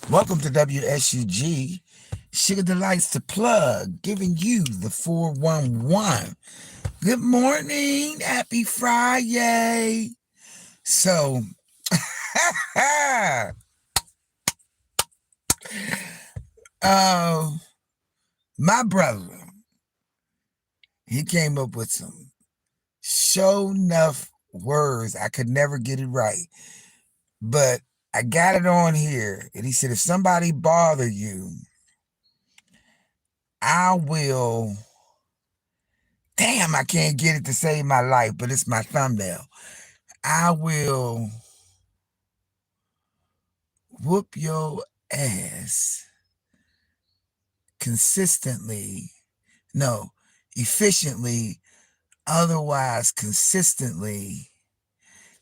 Welcome to WSUG, Sugar Delights to Plug, giving you the 411. Good morning, happy Friday. So, my brother, he came up with some show enough words. I could never get it right, but I got it on here. And he said, if somebody bother you, I will, damn, I can't get it to save my life, but it's my thumbnail. I will whoop your ass efficiently, otherwise consistently.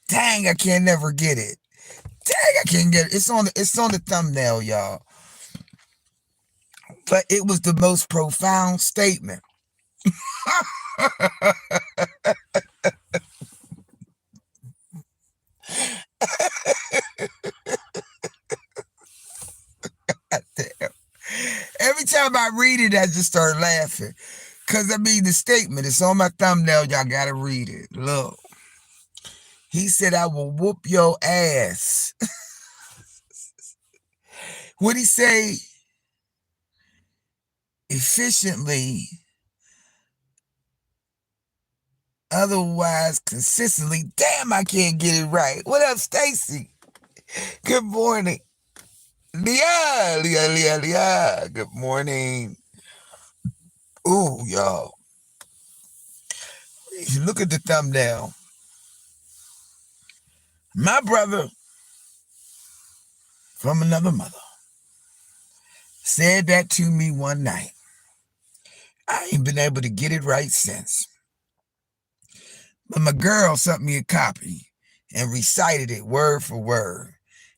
Dang, I can't never get it. Dang, I can't get it. It's on the thumbnail, y'all. But it was the most profound statement. Damn. Every time I read it, I just start laughing. Because, I mean, the statement, it's on my thumbnail. Y'all got to read it. Look. He said, I will whoop your ass. What'd he say? Efficiently, otherwise consistently. Damn, I can't get it right. What up, Stacy? Good morning. Leah. Good morning. Ooh, y'all. If you look at the thumbnail, my brother from another mother said that to me one night. I ain't been able to get it right since. But my girl sent me a copy and recited it word for word.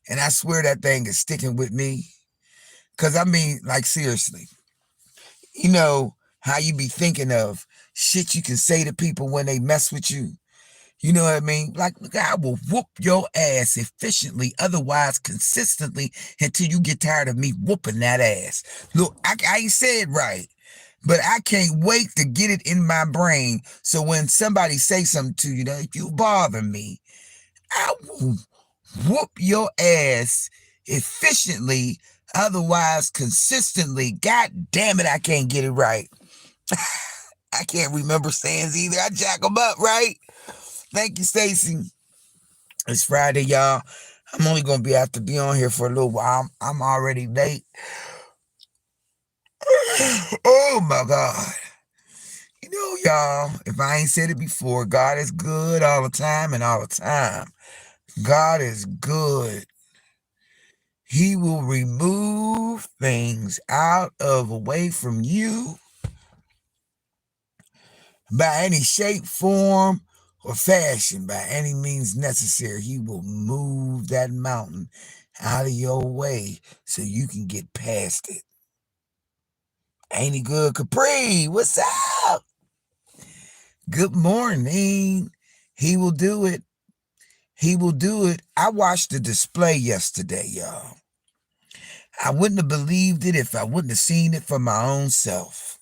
And I swear that thing is sticking with me. Because, I mean, like, seriously. You know how you be thinking of shit you can say to people when they mess with you? You know what I mean? Like, look, I will whoop your ass efficiently, otherwise consistently, until you get tired of me whooping that ass. Look, I ain't said right, but I can't wait to get it in my brain. So when somebody say something to you, if you bother me, I will whoop your ass efficiently, otherwise consistently. God damn it, I can't get it right. I can't remember sayings either. I jack them up, right? Thank you, Stacy. It's Friday, y'all. I'm only going to have to be on here for a little while. I'm already late. Oh, my God. You know, y'all, if I ain't said it before, God is good all the time and all the time. God is good. He will remove things away from you by any shape, form, or fashion, by any means necessary. He will move that mountain out of your way so you can get past it. Ain't he good? Capri, what's up? Good morning. He will do it. He will do it. I watched the display yesterday, y'all. I wouldn't have believed it if I wouldn't have seen it for my own self.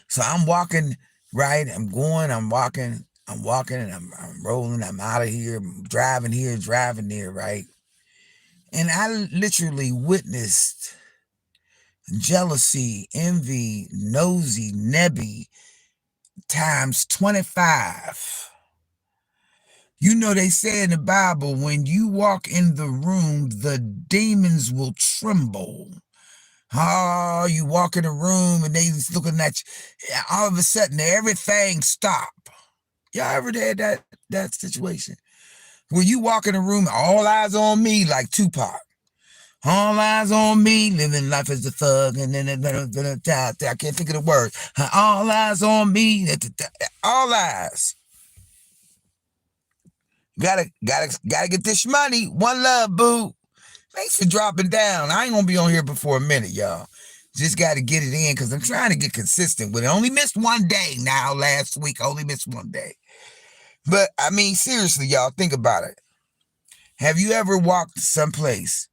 So I'm walking, right? I'm walking, and I'm rolling. I'm out of here. I'm driving there, right? And I literally witnessed jealousy, envy, nosy, nebby times 25. You know, they say in the Bible, when you walk in the room, the demons will tremble. Oh, you walk in a room and they just looking at you. All of a sudden, everything stop. Y'all ever had that situation? When you walk in a room, all eyes on me, like Tupac. All eyes on me, living life as a thug. And then I can't think of the word. All eyes on me. All eyes. Gotta get this money. One love, boo. Thanks for dropping down. I ain't gonna be on here before a minute, y'all. Just gotta get it in because I'm trying to get consistent with it. Only missed one day now. Last week, only missed one day. But I mean, seriously, y'all, think about it. Have you ever walked someplace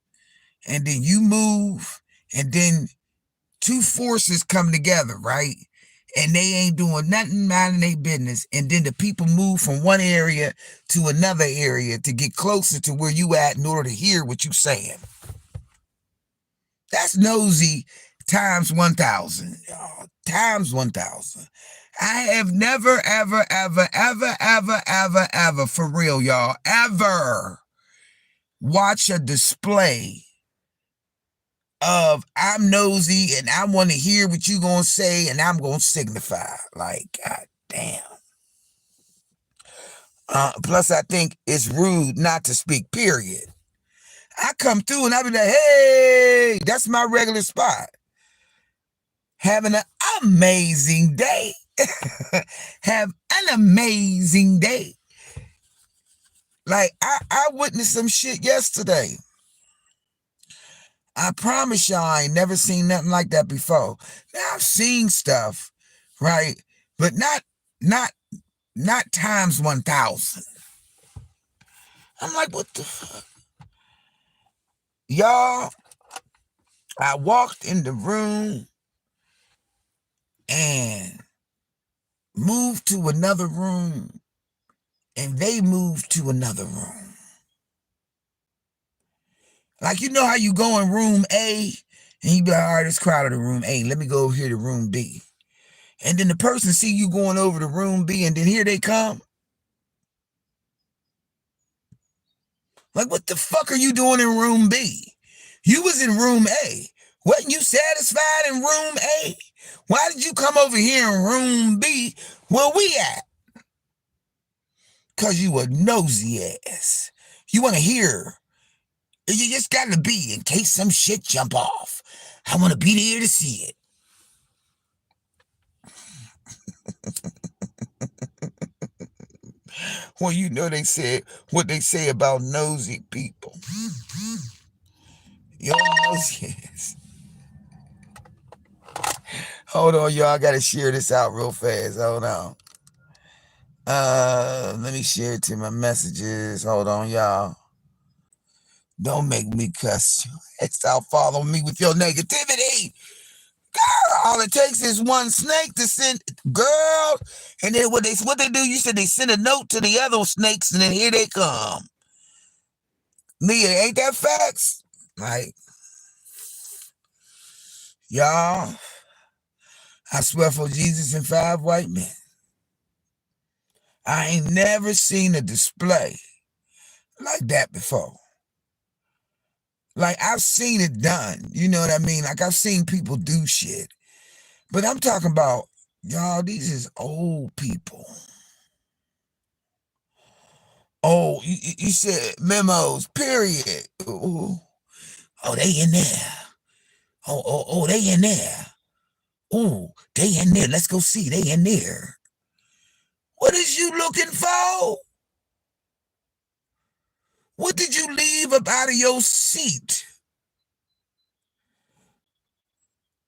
and then you move and then two forces come together, right? And they ain't doing nothing, minding their business. And then the people move from one area to another area to get closer to where you at in order to hear what you saying. That's nosy times 1,000, y'all. Times 1,000. I have never, ever, ever, ever, ever, ever, ever, for real, y'all, ever watch a display of I'm nosy and I want to hear what you gonna say and I'm gonna signify. Like, god damn. Plus I think it's rude not to speak, period. I come through and I be like, hey, that's my regular spot. Having an amazing day. Have an amazing day. Like, I witnessed some shit yesterday. I promise y'all I ain't never seen nothing like that before. Now I've seen stuff, right? But not times 1,000. I'm like, what the fuck? Y'all, I walked in the room and moved to another room and they moved to another room. Like, you know how you go in room A and you be like, all right, it's crowded in room A. Let me go over here to room B. And then the person see you going over to room B and then here they come. Like, what the fuck are you doing in room B? You was in room A. Wasn't you satisfied in room A? Why did you come over here in room B where we at? Because you a nosy ass. You want to hear. You just got to be in case some shit jump off. I want to be there to see it. Well, you know they said what they say about nosy people. Your nosy ass. Hold on, y'all. I got to share this out real fast. Hold on. Let me share it to my messages. Hold on, y'all. Don't make me cuss you. Stop following me with your negativity. Girl, all it takes is one snake to send, girl. And then what they do, you said they send a note to the other snakes and then here they come. Leah, ain't that facts? Like, y'all, I swear for Jesus and 5 white men, I ain't never seen a display like that before. Like, I've seen it done. You know what I mean? Like, I've seen people do shit. But I'm talking about, y'all, these is old people. Oh, you said memos, period. Ooh. Oh, they in there. Oh, they in there. Ooh, they in there. Let's go see. They in there. What is you looking for? What did you leave up out of your seat?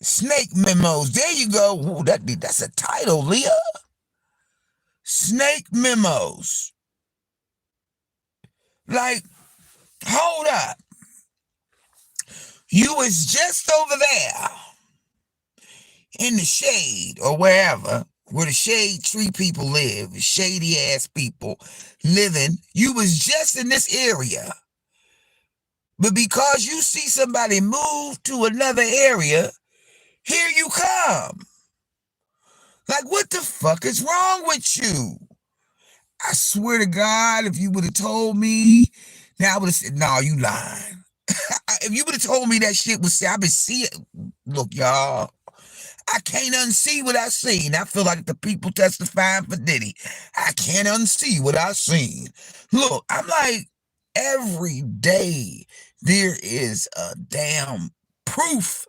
Snake memos. There you go. Ooh, that's a title, Leah. Snake memos. Like, hold up. You was just over there in the shade or wherever, where the shade tree people live, shady ass people living. You was just in this area. But because you see somebody move to another area, here you come. Like, what the fuck is wrong with you? I swear to God, if you would have told me, now I would have said, no, you lying. If you would have told me that shit was, I've been seeing, look, y'all, I can't unsee what I seen. I feel like the people testifying for Diddy. I can't unsee what I seen. Look, I'm like, every day there is a damn proof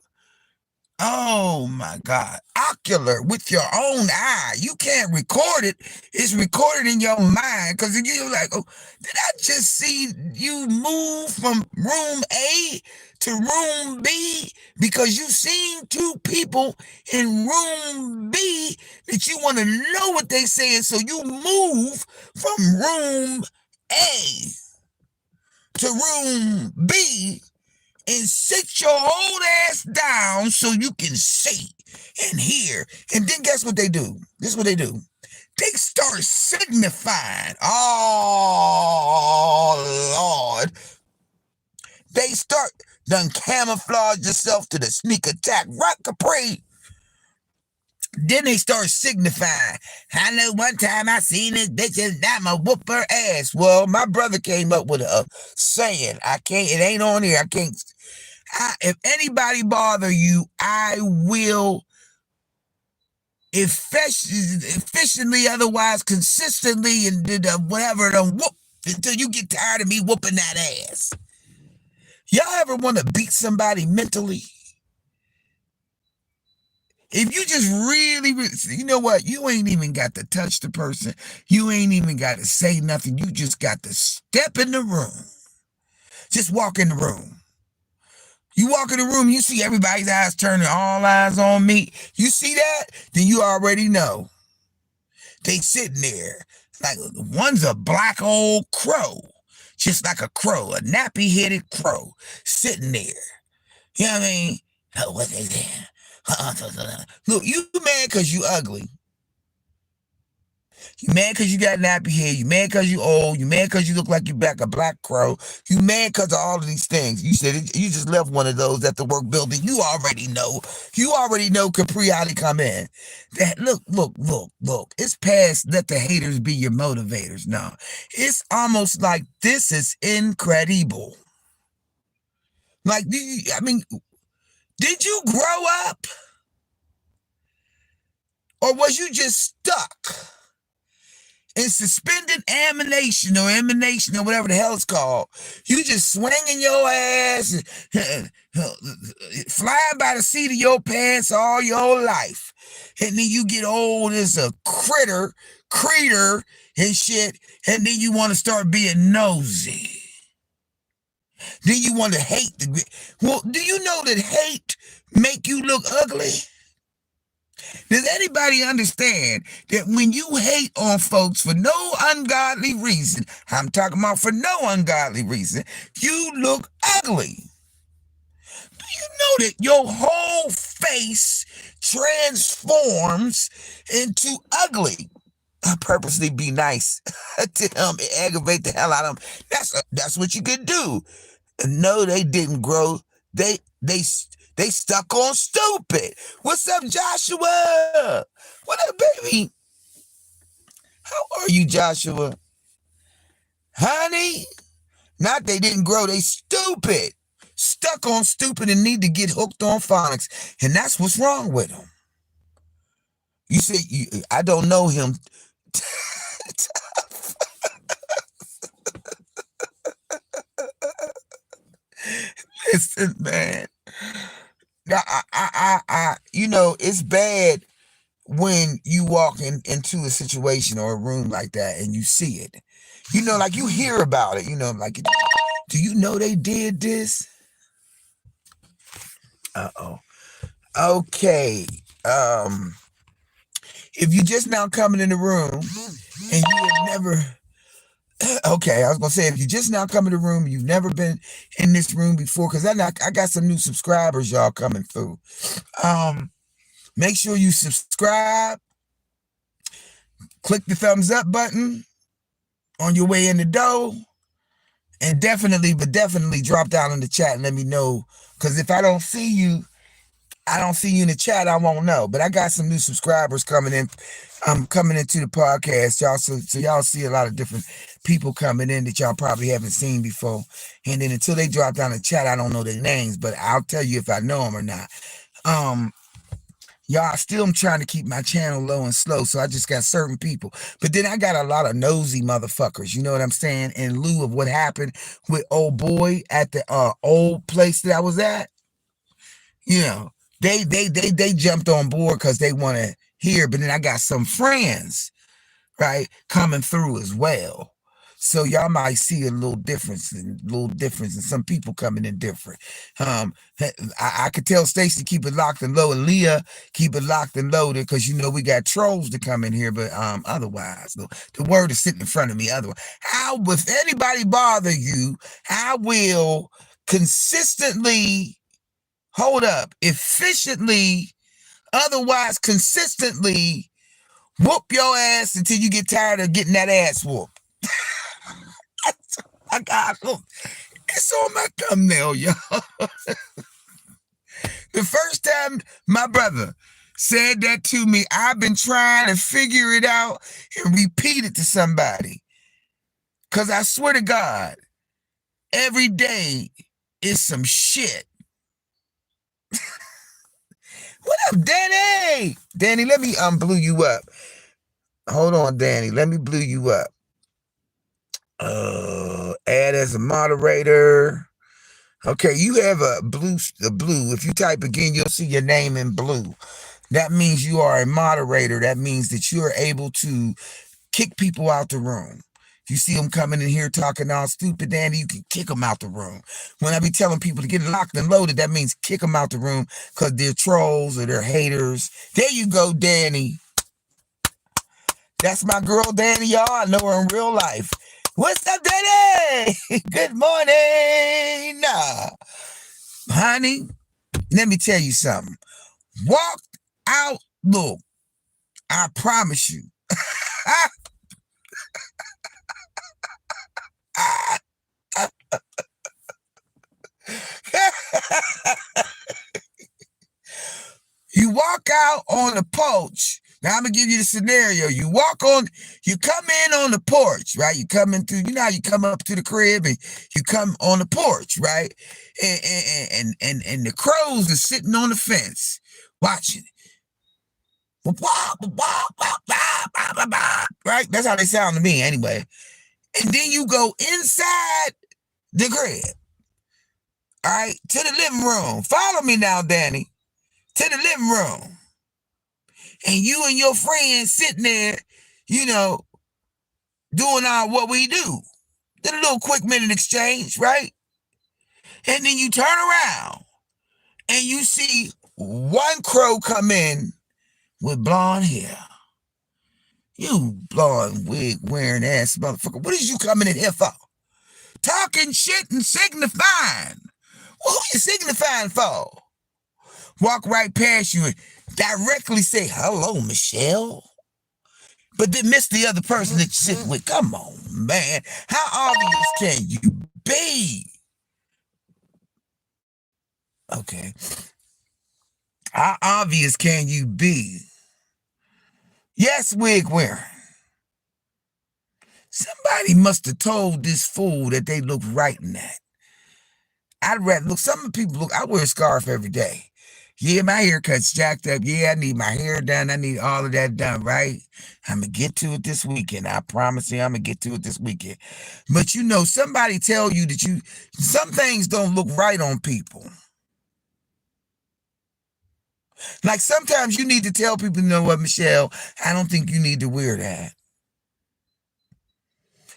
Oh my God. Ocular with your own eye. You can't record it. It's recorded in your mind because you're like, oh, did I just see you move from room A to room B because you seen two people in room B that you want to know what they saying. So you move from room A to room B and sit your old ass down so you can see and hear. And then guess what they do? This is what they do. They start signifying. Oh, Lord. They start done camouflage yourself to the sneak attack. Right, Capri? Then they start signifying. I know one time I seen this bitch and I'ma whoop her ass. Well, my brother came up with a saying. It ain't on here. If anybody bother you, I will efficiently, otherwise consistently, and whatever, whoop until you get tired of me whooping that ass. Y'all ever want to beat somebody mentally? If you just really, you know what? You ain't even got to touch the person. You ain't even got to say nothing. You just got to step in the room. Just walk in the room. You walk in the room, you see everybody's eyes turning, all eyes on me. You see that? Then you already know. They sitting there. Like one's a black old crow. Just like a crow, a nappy-headed crow sitting there. You know what I mean? Oh, what they there? Look, you mad because you ugly. You mad because you got nappy hair. You mad because you old. You mad because you look like you back a black crow. You mad because of all of these things. You said you just left one of those at the work building. You already know. You already know Capri how to come in. That look. It's past let the haters be your motivators. No, it's almost like this is incredible. Like, I mean, did you grow up? Or was you just stuck in suspended emanation or whatever the hell it's called? You just swinging your ass, flying by the seat of your pants all your life. And then you get old as a creator and shit, and then you want to start being nosy. Then you want to hate. Well, do you know that hate make you look ugly? Does anybody understand that when you hate on folks for no ungodly reason, I'm talking about for no ungodly reason, you look ugly? Do you know that your whole face transforms into ugly? I purposely be nice to them and aggravate the hell out of them. That's what you could do. No, they didn't grow. They stuck on stupid. What's up, Joshua? What up, baby? How are you, Joshua? Honey? Not they didn't grow, they stupid. Stuck on stupid and need to get hooked on phonics. And that's what's wrong with them. You say, I don't know him. Listen, man. You know, it's bad when you walk into a situation or a room like that and you see it. You know, like you hear about it, you know, like, do you know they did this? Uh-oh. Okay. If you just now coming in the room and you have never, okay, I was gonna say, if you just now come in the room, you've never been in this room before, because I got some new subscribers, y'all, coming through. Make sure you subscribe, click the thumbs up button on your way in the door, and definitely drop down in the chat and let me know, because if I don't see you in the chat, I won't know. But I got some new subscribers coming in. I'm coming into the podcast, y'all. So y'all see a lot of different people coming in that y'all probably haven't seen before. And then until they drop down the chat, I don't know their names, but I'll tell you if I know them or not. Y'all, still I'm trying to keep my channel low and slow, so I just got certain people. But then I got a lot of nosy motherfuckers, you know what I'm saying? In lieu of what happened with old boy at the old place that I was at. You know, They jumped on board because they want to hear. But then I got some friends, right, coming through as well. So y'all might see a little difference, and some people coming in different. I could tell Stacy keep it locked and low, and Leah keep it locked and loaded because you know we got trolls to come in here. But otherwise, the word is sitting in front of me. Otherwise, how if anybody bother you, I will consistently hold up, efficiently, otherwise consistently whoop your ass until you get tired of getting that ass whooped. I got it's on my thumbnail, y'all. The first time my brother said that to me, I've been trying to figure it out and repeat it to somebody. Because I swear to God, every day is some shit. What up, Danny? Danny, let me blew you up. Hold on, Danny. Let me blew you up. Add as a moderator. Okay, you have a blue. If you type again, you'll see your name in blue. That means you are a moderator. That means that you are able to kick people out the room. If you see them coming in here talking all stupid, Danny, you can kick them out the room. When I be telling people to get locked and loaded, that means kick them out the room because they're trolls or they're haters. There you go, Danny. That's my girl, Danny, y'all. I know her in real life. What's up, Danny? Good morning. Honey, let me tell you something. Walk out, look. I promise you. You walk out on the porch. Now I'm gonna give you the scenario. You come in on the porch, right? You come in through, you know how you come up to the crib and you come on the porch, right? And the crows are sitting on the fence watching. Right? That's how they sound to me anyway. And then you go inside the crib. All right, to the living room. Follow me now, Danny. To the living room. And you and your friends sitting there, you know, doing what we do. Did a little quick minute exchange, right? And then you turn around and you see one crow come in with blonde hair. You blonde wig wearing ass motherfucker. What is you coming in here for? Talking shit and signifying. What are you signifying for? Walk right past you and directly say, hello, Michelle. But then miss the other person that you're sitting with. Come on, man. How obvious can you be? Okay. How obvious can you be? Yes, wig wearing. Somebody must have told this fool that they look right in that. I'd rather look, some people look, I wear a scarf every day. Yeah, my haircut's jacked up. Yeah, I need my hair done. I need all of that done, right? I'm going to get to it this weekend. I promise you I'm going to get to it this weekend. But you know, somebody tell you that some things don't look right on people. Like sometimes you need to tell people, you know what, Michelle, I don't think you need to wear that.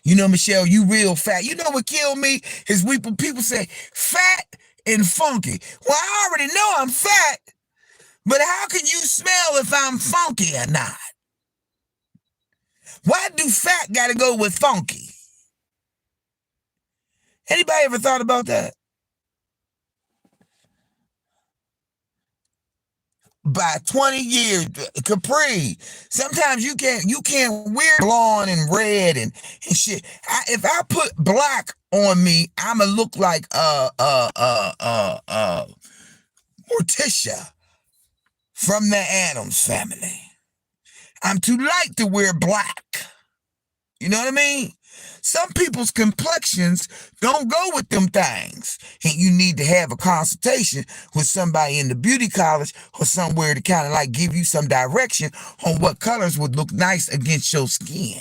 You know, Michelle, you real fat. You know what killed me is people say fat and funky. Well, I already know I'm fat, but how can you smell if I'm funky or not? Why do fat got to go with funky? Anybody ever thought about that? By 20 years, Capri. Sometimes you can't wear blonde and red and shit. If I put black on me, I'ma look like Morticia from the Addams Family. I'm too light to wear black. You know what I mean? Some people's complexions don't go with them things. And you need to have a consultation with somebody in the beauty college or somewhere to kind of like give you some direction on what colors would look nice against your skin.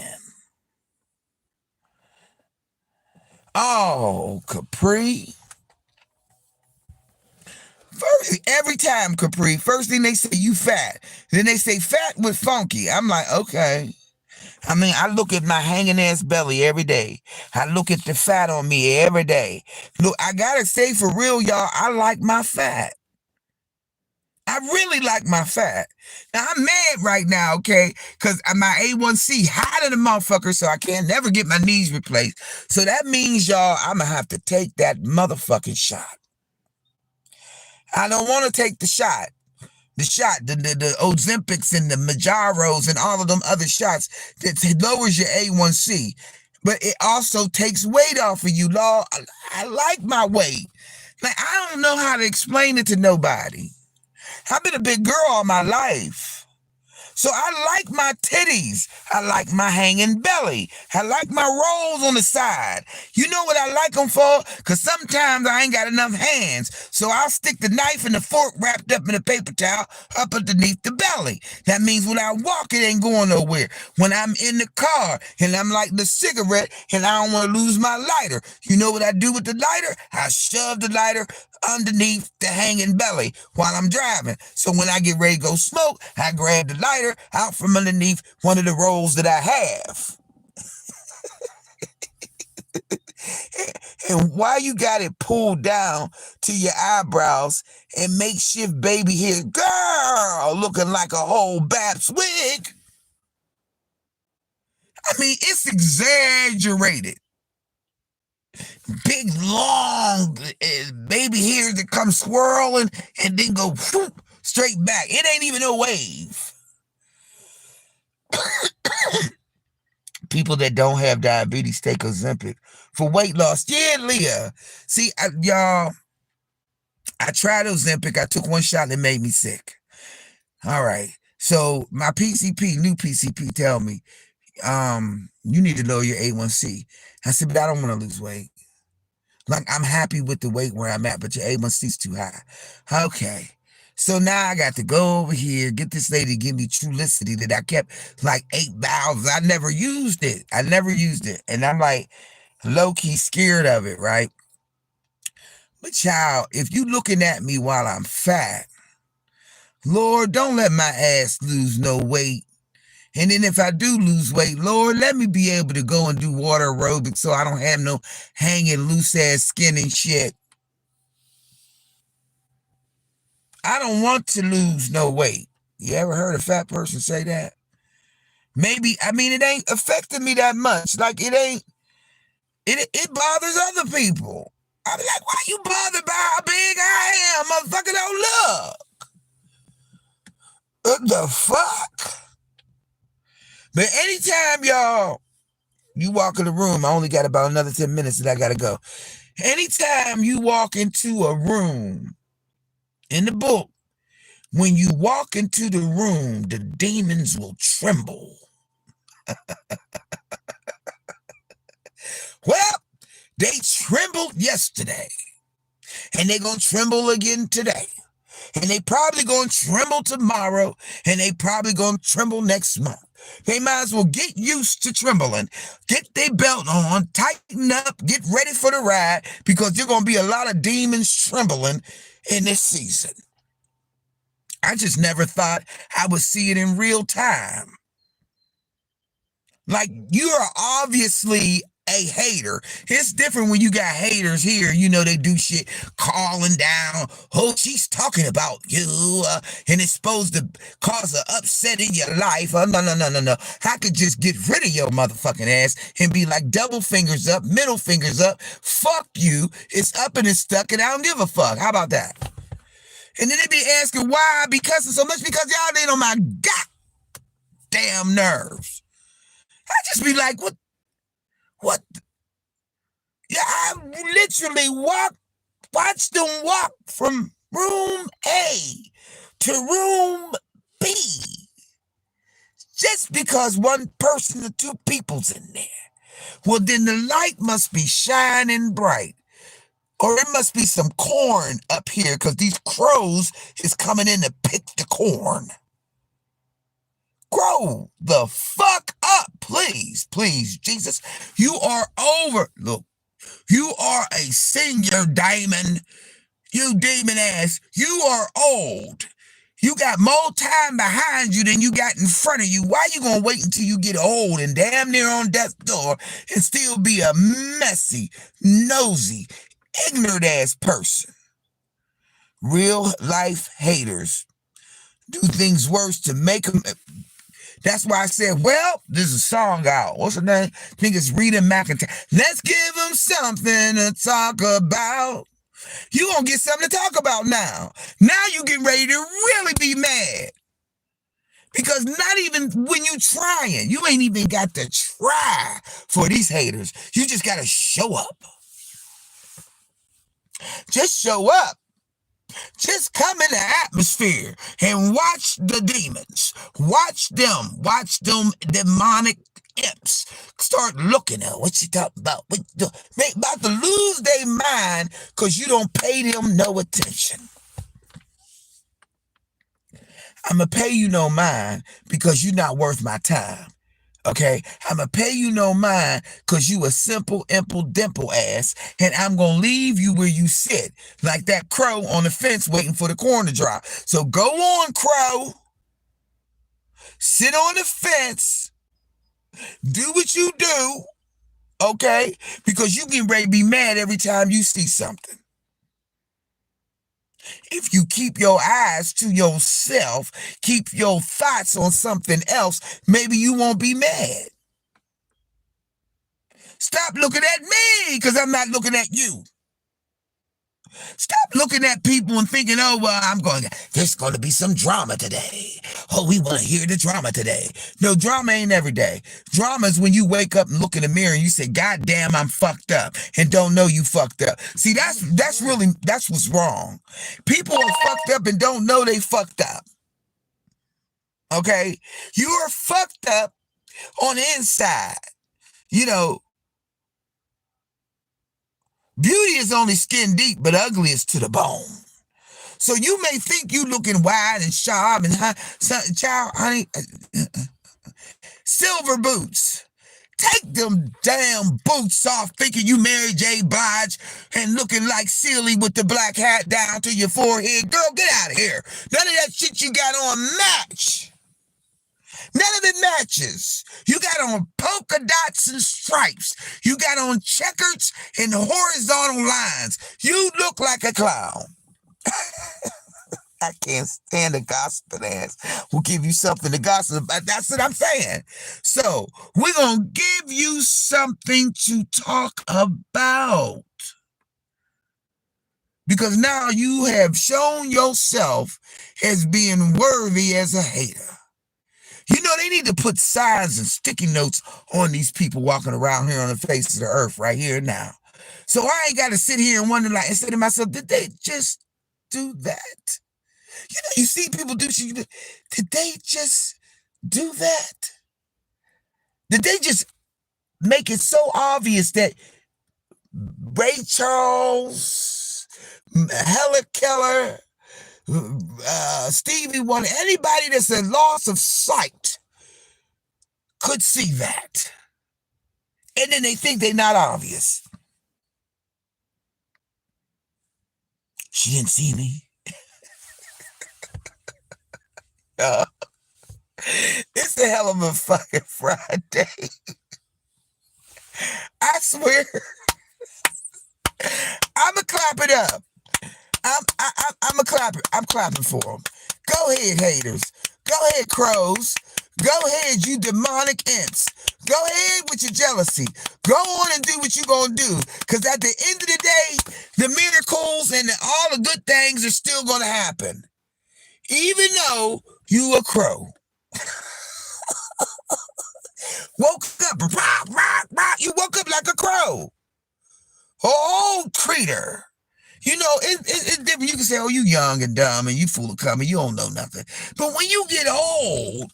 Oh, Capri. First, every time, Capri, first thing they say, you fat. Then they say fat with funky. I'm like, okay. I mean, I look at my hanging ass belly every day. I look at the fat on me every day. Look, I gotta say for real, y'all, I like my fat. I really like my fat. Now I'm mad right now, okay? Because my A1C higher than a motherfucker, so I can't never get my knees replaced. So that means, y'all, I'm gonna have to take that motherfucking shot. I don't want to take the shot. The Ozempics and the Majaros and all of them other shots that lowers your A1C. But it also takes weight off of you, Lord. I like my weight. Like, I don't know how to explain it to nobody. I've been a big girl all my life. So I like my titties. I like my hanging belly. I like my rolls on the side. You know what I like them for? Because sometimes I ain't got enough hands. So I'll stick the knife and the fork wrapped up in a paper towel up underneath the belly. That means when I walk, it ain't going nowhere. When I'm in the car and I'm lighting the cigarette and I don't want to lose my lighter, you know what I do with the lighter? I shove the lighter underneath the hanging belly while I'm driving. So when I get ready to go smoke, I grab the lighter out from underneath one of the rolls that I have. And why you got it pulled down to your eyebrows and makeshift baby hair girl looking like a whole Babs wig? I mean, it's exaggerated. Big, long baby hairs that come swirling and then go whoop, straight back. It ain't even a wave. People that don't have diabetes take Ozempic for weight loss. Yeah, Leah. See, y'all, I tried Ozempic. I took one shot and it made me sick. All right. So my new PCP tell me, you need to lower your A1C. I said, but I don't want to lose weight. Like, I'm happy with the weight where I'm at, but your A1C's too high. Okay. So now I got to go over here, get this lady to give me Trulicity that I kept like 8 valves. I never used it. And I'm like low-key scared of it, right? But child, if you looking at me while I'm fat, Lord, don't let my ass lose no weight. And then if I do lose weight, Lord, let me be able to go and do water aerobics so I don't have no hanging loose ass skin and shit. I don't want to lose no weight. You ever heard a fat person say that? Maybe, I mean, it ain't affecting me that much. Like, it bothers other people. I'm like, why you bothered by how big I am? Motherfucker, don't look. What the fuck? But anytime, y'all, you walk in the room, I only got about another 10 minutes that I gotta go. Anytime you walk into a room, in the book, when you walk into the room, the demons will tremble. Well, they trembled yesterday, and they're going to tremble again today. And they probably going to tremble tomorrow, and they probably going to tremble next month. They might as well get used to trembling, get their belt on, tighten up, get ready for the ride, because there's going to be a lot of demons trembling in this season. I just never thought I would see it in real time. Like, you are obviously a hater. It's different when you got haters here. You know, they do shit calling down. Oh, she's talking about you. And it's supposed to cause an upset in your life. No. I could just get rid of your motherfucking ass and be like double fingers up, middle fingers up. Fuck you. It's up and it's stuck and I don't give a fuck. How about that? And then they be asking why I be cussing so much, because y'all ain't on my goddamn nerves. I just be like, what? Yeah, I literally watched them walk from room A to room B just because one person or two people's in there. Well, then the light must be shining bright. Or it must be some corn up here because these crows is coming in to pick the corn. Grow the fuck up, please, Jesus. You are over. Look, you are a senior diamond. You demon ass, you are old. You got more time behind you than you got in front of you. Why you gonna wait until you get old and damn near on death's door and still be a messy, nosy, ignorant ass person? Real life haters do things worse to make them. That's why I said, well, there's a song out. What's her name? I think it's Rita McEntire. Let's give them something to talk about. You gonna get something to talk about now. Now you get ready to really be mad. Because not even when you trying, you ain't even got to try for these haters. You just gotta show up. Just show up. Just come in the atmosphere and watch the demons. Watch them demonic imps. Start looking at what you talking about. They about to lose their mind because you don't pay them no attention. I'm going to pay you no mind because you're not worth my time. Okay, I'm going to pay you no mind because you a simple, dimple ass, and I'm going to leave you where you sit, like that crow on the fence waiting for the corn to dry. So go on, crow. Sit on the fence. Do what you do, okay? Because you get ready to be mad every time you see something. If you keep your eyes to yourself, keep your thoughts on something else, maybe you won't be mad. Stop looking at me because I'm not looking at you. Stop looking at people and thinking, oh, well, there's going to be some drama today. Oh, we want to hear the drama today. No, drama ain't every day. Drama is when you wake up and look in the mirror and you say, God damn, I'm fucked up, and don't know you fucked up. See, that's what's wrong. People are fucked up and don't know they fucked up. Okay? You are fucked up on the inside. You know, beauty is only skin deep, but ugly is to the bone. So you may think you looking wide and sharp and honey, silver boots. Take them damn boots off thinking you Mary J. Blige and looking like Sealy with the black hat down to your forehead. Girl, get out of here. None of that shit you got on match. None of it matches. You got on polka dots and stripes. You got on checkers and horizontal lines. You look like a clown. I can't stand a gossip ass who give you something to gossip about. That's what I'm saying. So we're going to give you something to talk about. Because now you have shown yourself as being worthy as a hater. You know, they need to put signs and sticky notes on these people walking around here on the face of the earth right here and now. So I ain't got to sit here and wonder, like, and say to myself, did they just do that? You know, you see people do shit. Did they just do that? Did they just make it so obvious that Ray Charles, Helen Keller, Stevie Wonder, anybody that's a loss of sight could see that? And then they think they're not obvious. She didn't see me. It's a hell of a fucking Friday. I swear. I'ma clap it up. I'm clapping for them. Go ahead, haters. Go ahead, crows. Go ahead, you demonic imps. Go ahead with your jealousy. Go on and do what you're going to do. Because at the end of the day, the miracles and all the good things are still going to happen. Even though you a crow. Woke up. You woke up like a crow. Oh, creature. You know, it's different. You can say, oh, you young and dumb and you full of cum and you don't know nothing. But when you get old,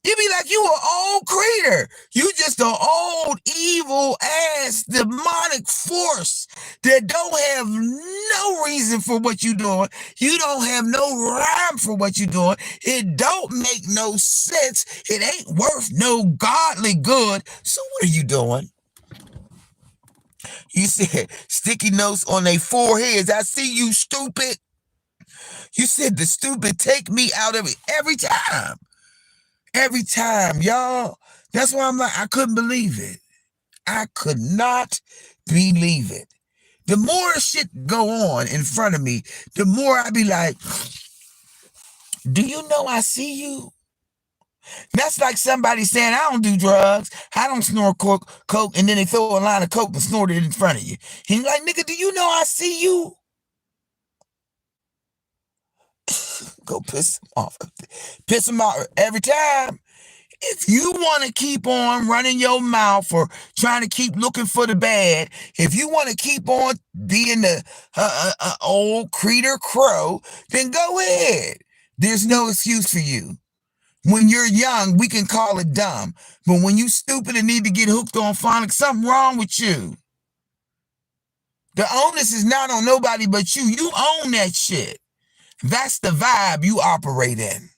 you be like, you an old creature. You just an old, evil ass, demonic force that don't have no reason for what you doing. You don't have no rhyme for what you doing. It don't make no sense. It ain't worth no godly good. So what are you doing? You said sticky notes on their foreheads. I see you, stupid. You said the stupid take me out of it every time. Every time, y'all. That's why I'm like, I couldn't believe it. I could not believe it. The more shit go on in front of me, the more I be like, do you know I see you? That's like somebody saying, I don't do drugs, I don't snort coke, and then they throw a line of coke and snort it in front of you. And you're like, nigga, do you know I see you? Go piss them off. Piss them off every time. If you want to keep on running your mouth or trying to keep looking for the bad, if you want to keep on being the old creeter crow, then go ahead. There's no excuse for you. When you're young, we can call it dumb. But when you stupid and need to get hooked on phonics, something wrong with you. The onus is not on nobody but you. You own that shit. That's the vibe you operate in.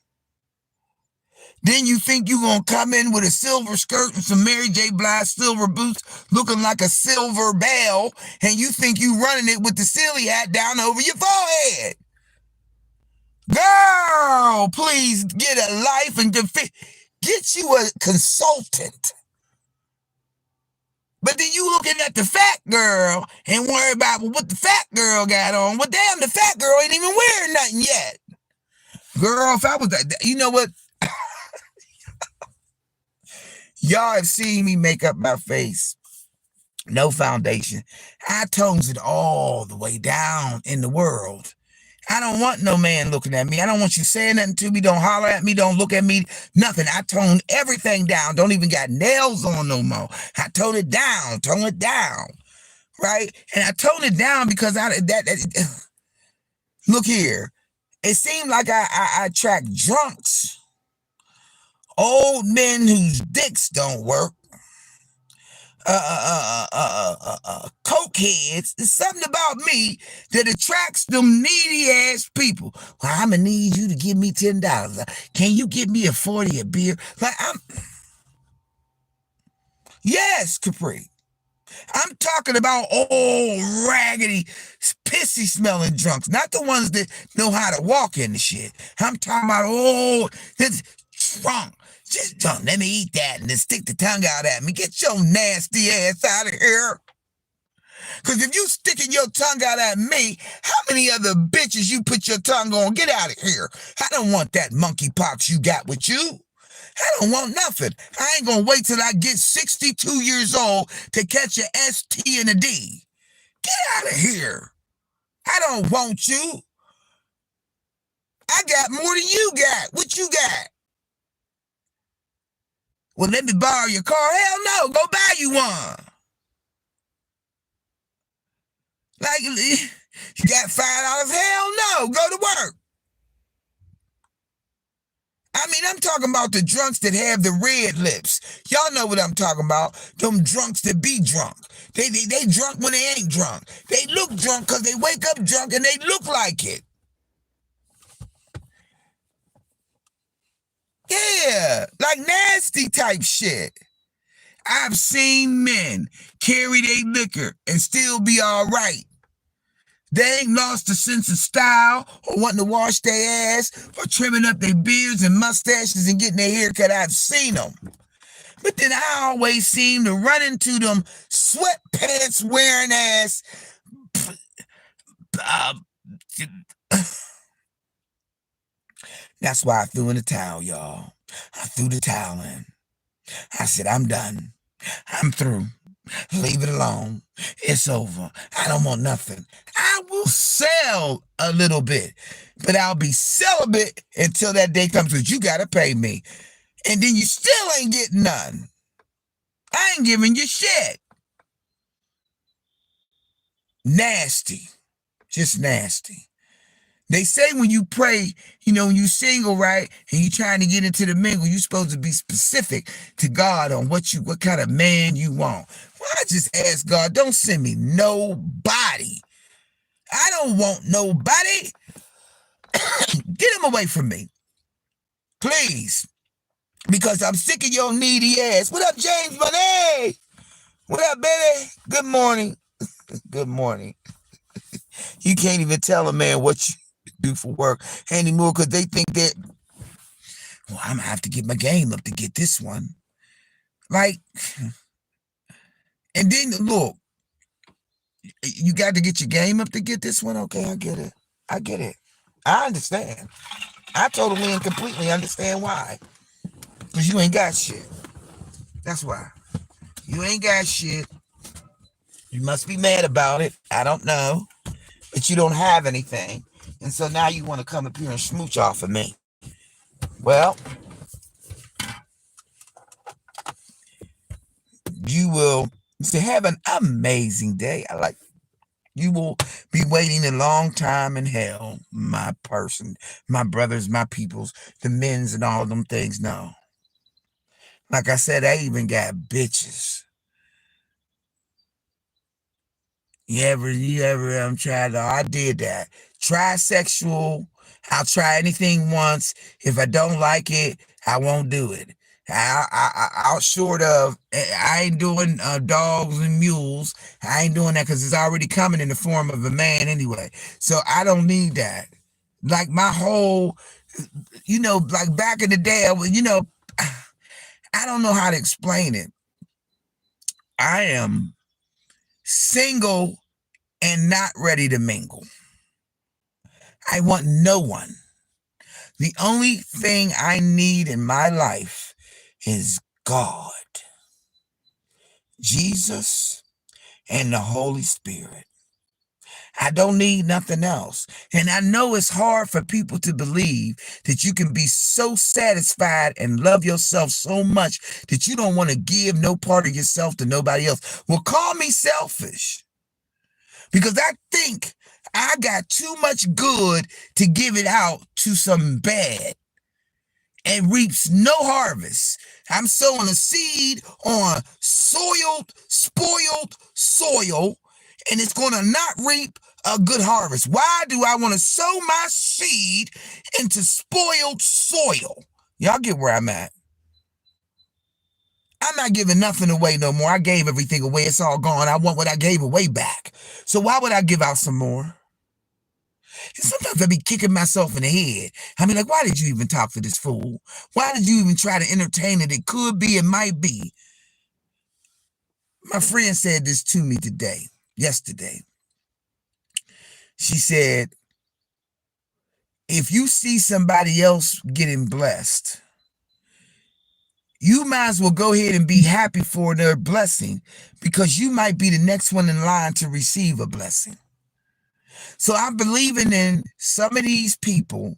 Then you think you're going to come in with a silver skirt and some Mary J. Blige silver boots looking like a silver bell, and you think you running it with the silly hat down over your forehead. Girl, please get a life and get you a consultant. But then you looking at the fat girl and worry about what the fat girl got on. Well, damn, the fat girl ain't even wearing nothing yet. Girl, if I was, you know what? Y'all have seen me make up my face. No foundation. I tones it all the way down in the world. I don't want no man looking at me. I don't want you saying nothing to me. Don't holler at me. Don't look at me. Nothing. I tone everything down. Don't even got nails on no more. I tone it down. Right? And I tone it down because look here. It seemed like I attract drunks, old men whose dicks don't work, coke heads. There's something about me that attracts them needy ass people. Well, I'm gonna need you to give me $10. Can you give me a 40 a beer? Like yes, Capri. I'm talking about old raggedy, pissy smelling drunks, not the ones that know how to walk in the shit. I'm talking about old drunk. Just don't let me eat that and then stick the tongue out at me. Get your nasty ass out of here. Because if you sticking your tongue out at me, how many other bitches you put your tongue on? Get out of here. I don't want that monkeypox you got with you. I don't want nothing. I ain't going to wait till I get 62 years old to catch an ST and a D. Get out of here. I don't want you. I got more than you got. What you got? Well, let me borrow your car. Hell no, go buy you one. Like, you got $5? Hell no, go to work. I mean, I'm talking about the drunks that have the red lips. Y'all know what I'm talking about. Them drunks that be drunk. They drunk when they ain't drunk. They look drunk because they wake up drunk and they look like it. Yeah, like nasty type shit. I've seen men carry their liquor and still be all right. They ain't lost a sense of style or wanting to wash their ass or trimming up their beards and mustaches and getting their hair cut. I've seen them. But then I always seem to run into them sweatpants wearing ass. That's why I threw in the towel, y'all. I threw the towel in. I said, I'm done. I'm through. Leave it alone. It's over. I don't want nothing. I will sell a little bit, but I'll be celibate until that day comes, because you got to pay me. And then you still ain't getting none. I ain't giving you shit. Nasty. Just nasty. They say when you pray, you know, when you single, right, and you trying to get into the mingle, you're supposed to be specific to God on what kind of man you want. Well, I just ask God, don't send me nobody. I don't want nobody. Get him away from me. Please. Because I'm sick of your needy ass. What up, James Money? What up, baby? Good morning. Good morning. You can't even tell a man what you do for work anymore because they think that, well, I'm going to have to get my game up to get this one. Like, and then look, you got to get your game up to get this one. Okay, I get it. I get it. I understand. I totally and completely understand why. Because you ain't got shit. That's why. You ain't got shit. You must be mad about it. I don't know. But you don't have anything. And so now you want to come up here and smooch off of me. Well, you will have an amazing day. You will be waiting a long time in hell, my person, my brothers, my peoples, the men's and all them things. No. Like I said, I even got bitches. You ever tried? I did that. Trisexual. I'll try anything once. If I don't like it, I won't do it. I'll short of. I ain't doing dogs and mules. I ain't doing that because it's already coming in the form of a man anyway. So I don't need that. Like my whole, like back in the day, I don't know how to explain it. I am single and not ready to mingle. I want no one. The only thing I need in my life is God, Jesus, and the Holy Spirit. I don't need nothing else. And I know it's hard for people to believe that you can be so satisfied and love yourself so much that you don't want to give no part of yourself to nobody else. Well, call me selfish. Because I think I got too much good to give it out to some bad and reaps no harvest. I'm sowing a seed on soiled, spoiled soil, and it's going to not reap a good harvest. Why do I want to sow my seed into spoiled soil? Y'all get where I'm at. I'm not giving nothing away no more. I gave everything away. It's all gone. I want what I gave away back. So why would I give out some more? And sometimes I be kicking myself in the head. I mean, like, why did you even talk to this fool? Why did you even try to entertain it? It could be, it might be. My friend said this to me yesterday. She said, if you see somebody else getting blessed, you might as well go ahead and be happy for their blessing because you might be the next one in line to receive a blessing. So I'm believing in some of these people,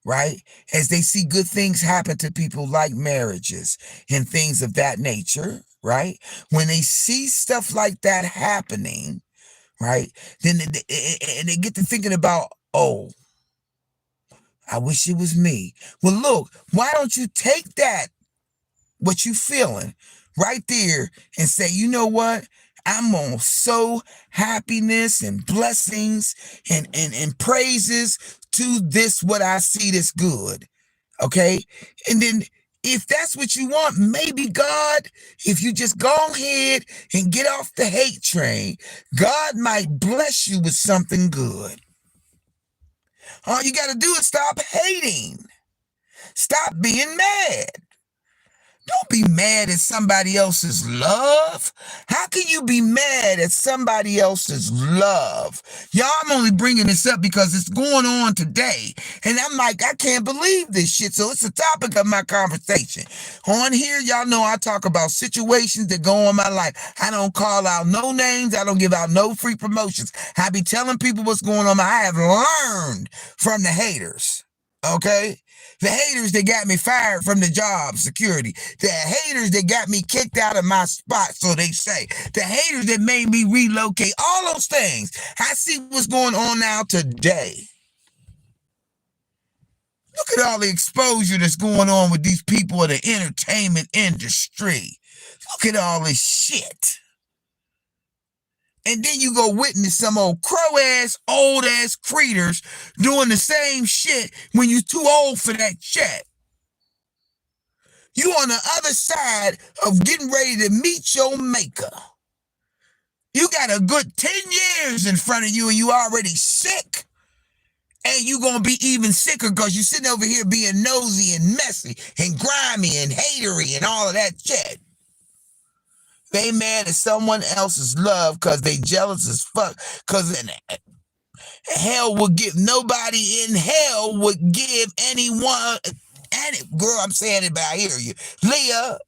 right, as they see good things happen to people like marriages and things of that nature, right? When they see stuff like that happening, right, then they get to thinking about, oh, I wish it was me. Well, look, why don't you take that, what you feeling right there, and say, you know what? I'm gonna sow happiness and blessings and praises to this, what I see that's good. Okay. And then if that's what you want, maybe God, if you just go ahead and get off the hate train, God might bless you with something good. All you got to do is stop hating. Stop being mad. Don't be mad at somebody else's love. How can you be mad at somebody else's love? Y'all, I'm only bringing this up because it's going on today. And I'm like, I can't believe this shit. So it's the topic of my conversation. On here, y'all know I talk about situations that go on in my life. I don't call out no names. I don't give out no free promotions. I be telling people what's going on. I have learned from the haters. Okay? The haters that got me fired from the job security. The haters that got me kicked out of my spot, so they say. The haters that made me relocate. All those things. I see what's going on now today. Look at all the exposure that's going on with these people in the entertainment industry. Look at all this shit. And then you go witness some old crow-ass, old-ass creators doing the same shit when you're too old for that shit. You on the other side of getting ready to meet your maker. You got a good 10 years in front of you and you already sick. And you going to be even sicker because you're sitting over here being nosy and messy and grimy and hatery and all of that shit. They mad at someone else's love because they jealous as fuck. Because hell would give, nobody in hell would give anyone, girl, I'm saying it, but I hear you. Leah,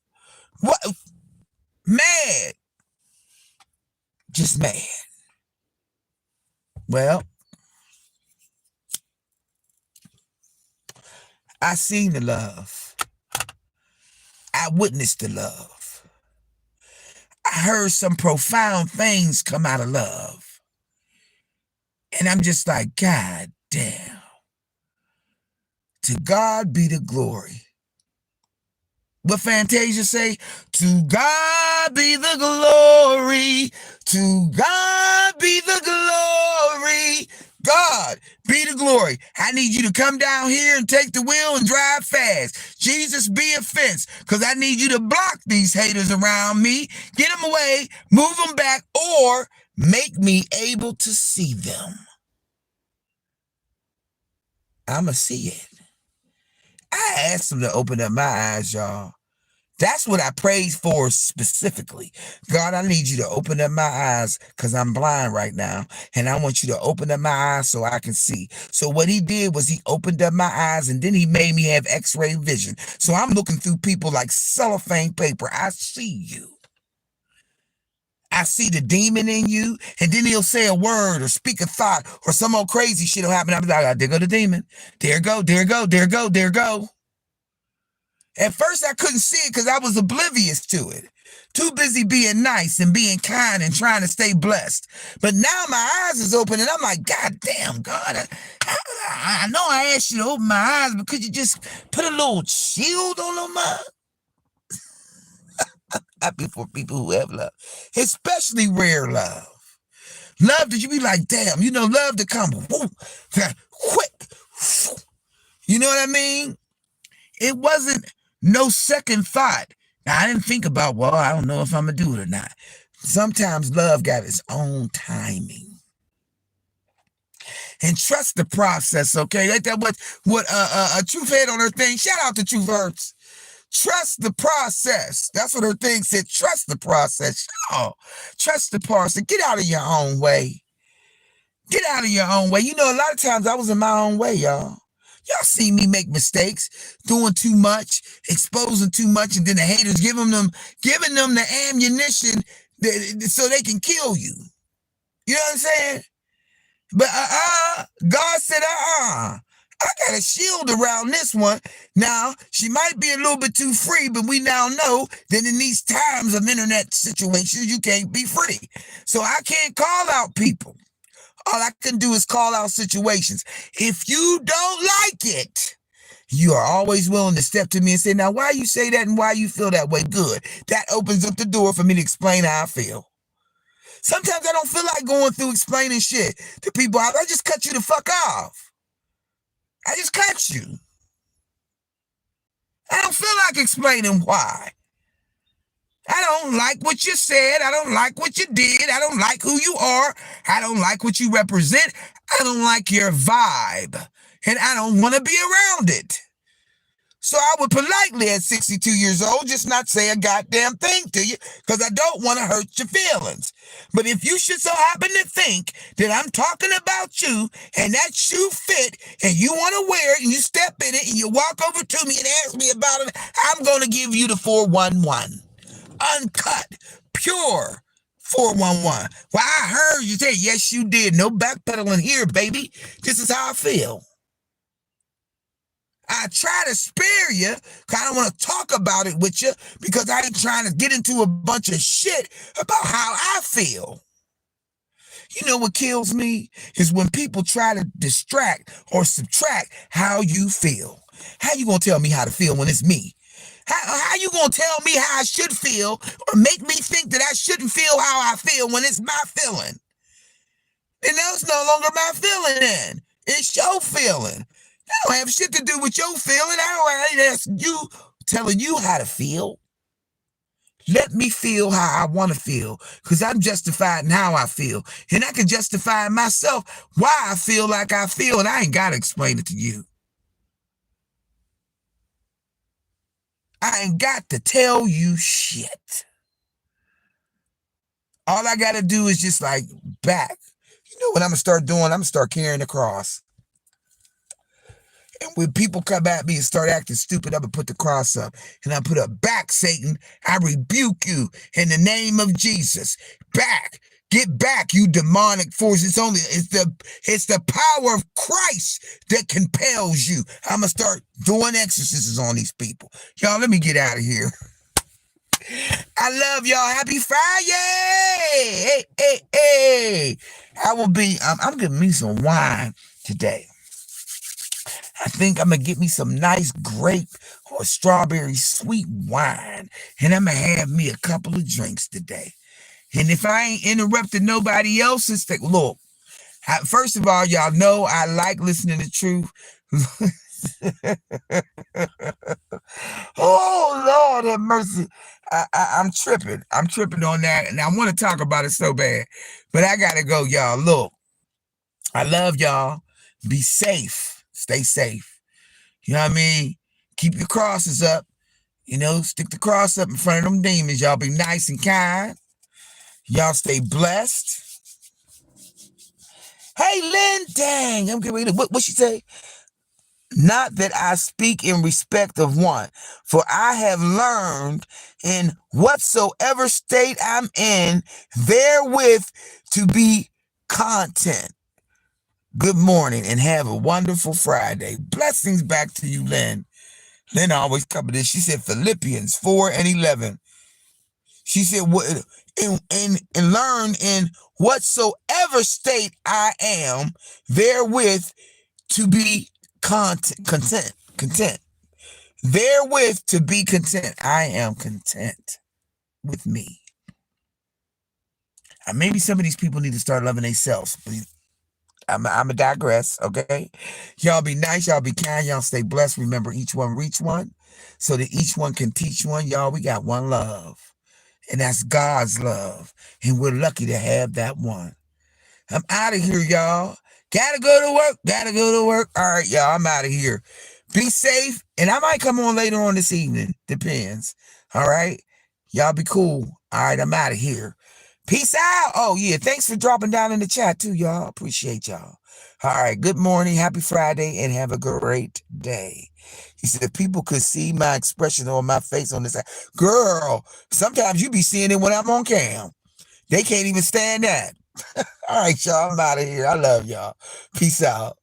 what? Mad. Just mad. Well, I seen the love. I witnessed the love. I heard some profound things come out of love. And I'm just like, God damn. To God be the glory. What Fantasia say? To God be the glory. To God be the glory. God be the glory. I need you to come down here and take the wheel and drive fast. Jesus be a fence, because I need you to block these haters around me. Get them away, move them back, or make me able to see them. I'ma see it. I asked him to open up my eyes, y'all. That's what I prayed for specifically. God, I need you to open up my eyes because I'm blind right now. And I want you to open up my eyes so I can see. So what he did was he opened up my eyes and then he made me have x-ray vision. So I'm looking through people like cellophane paper. I see you. I see the demon in you, and then he'll say a word or speak a thought or some old crazy shit will happen. I'll be like, there go the demon. There go, there go, there go, there go. At first, I couldn't see it because I was oblivious to it. Too busy being nice and being kind and trying to stay blessed. But now my eyes is open and I'm like, God damn, God. I know I asked you to open my eyes, but could you just put a little shield on them? Happy for people who have love. Especially rare love. Love that you be like, damn, you know, love to come quick. You know what I mean? It wasn't no second thought. Now, I didn't think about, well, I don't know if I'm going to do it or not. Sometimes love got its own timing. And trust the process, okay? Ain't that what Truth had on her thing? Shout out to Truth Herbs. Trust the process. That's what her thing said. Trust the process. Oh, trust the process. Get out of your own way. Get out of your own way. You know, a lot of times I was in my own way, y'all. Y'all see me make mistakes, doing too much, exposing too much, and then the haters giving them the ammunition so they can kill you. You know what I'm saying? But God said, I got a shield around this one. Now, she might be a little bit too free, but we now know that in these times of internet situations, you can't be free. So I can't call out people. All I can do is call out situations. If you don't like it, you are always willing to step to me and say, now, why you say that and why you feel that way? Good. That opens up the door for me to explain how I feel. Sometimes I don't feel like going through explaining shit to people. I just cut you the fuck off. I just cut you. I don't feel like explaining why. I don't like what you said. I don't like what you did. I don't like who you are. I don't like what you represent. I don't like your vibe. And I don't want to be around it. So I would politely at 62 years old just not say a goddamn thing to you because I don't want to hurt your feelings. But if you should so happen to think that I'm talking about you and that shoe fit and you want to wear it and you step in it and you walk over to me and ask me about it, I'm going to give you the 411. Uncut, pure 411. Well, I heard you say, yes, you did. No backpedaling here, baby. This is how I feel. I try to spare you because I don't want to talk about it with you because I ain't trying to get into a bunch of shit about how I feel. You know what kills me is when people try to distract or subtract how you feel. How you going to tell me how to feel when it's me? How you going to tell me how I should feel or make me think that I shouldn't feel how I feel when it's my feeling? And that's no longer my feeling then. It's your feeling. That don't have shit to do with your feeling. I ain't asking you, telling you how to feel. Let me feel how I want to feel, because I'm justified in how I feel. And I can justify myself why I feel like I feel, and I ain't got to explain it to you. I ain't got to tell you shit. All I got to do is just like back. You know what I'm going to start doing? I'm going to start carrying the cross. And when people come at me and start acting stupid, I'm going to put the cross up. And I put up, back, Satan. I rebuke you in the name of Jesus. Back. Get back, you demonic force. It's the power of Christ that compels you. I'm going to start doing exorcisms on these people. Y'all, let me get out of here. I love y'all. Happy Friday. Hey, hey, hey. I'm getting me some wine today. I think I'm going to get me some nice grape or strawberry sweet wine. And I'm going to have me a couple of drinks today. And if I ain't interrupted nobody else, it's like, look, first of all, y'all know I like listening to truth. Oh, Lord have mercy. I'm tripping. I'm tripping on that. And I want to talk about it so bad. But I got to go, y'all. Look, I love y'all. Be safe. Stay safe. You know what I mean? Keep your crosses up. You know, stick the cross up in front of them demons. Y'all be nice and kind. Y'all stay blessed. Hey, Lynn, dang. I'm getting ready to, what she say? Not that I speak in respect of one, for I have learned in whatsoever state I'm in, therewith to be content. Good morning and have a wonderful Friday. Blessings back to you, Lynn. Lynn always covered this. She said Philippians 4:11. She said, and learn in whatsoever state I am, therewith to be content. Therewith to be content. I am content with me. And maybe some of these people need to start loving themselves. I'm a digress, okay? Y'all be nice, y'all be kind, y'all stay blessed. Remember, each one reach one, so that each one can teach one. Y'all, we got one love, and that's God's love, and we're lucky to have that one. I'm out of here, y'all. Gotta go to work. All right, y'all, I'm out of here. Be safe, and I might come on later on this evening. Depends. All right? Y'all be cool. All right, I'm out of here. Peace out. Oh, yeah, thanks for dropping down in the chat, too, y'all. Appreciate y'all. All right, good morning, happy Friday, and have a great day. He said, people could see my expression on my face on this side. Girl, sometimes you be seeing it when I'm on cam. They can't even stand that. All right, y'all, I'm out of here. I love y'all. Peace out.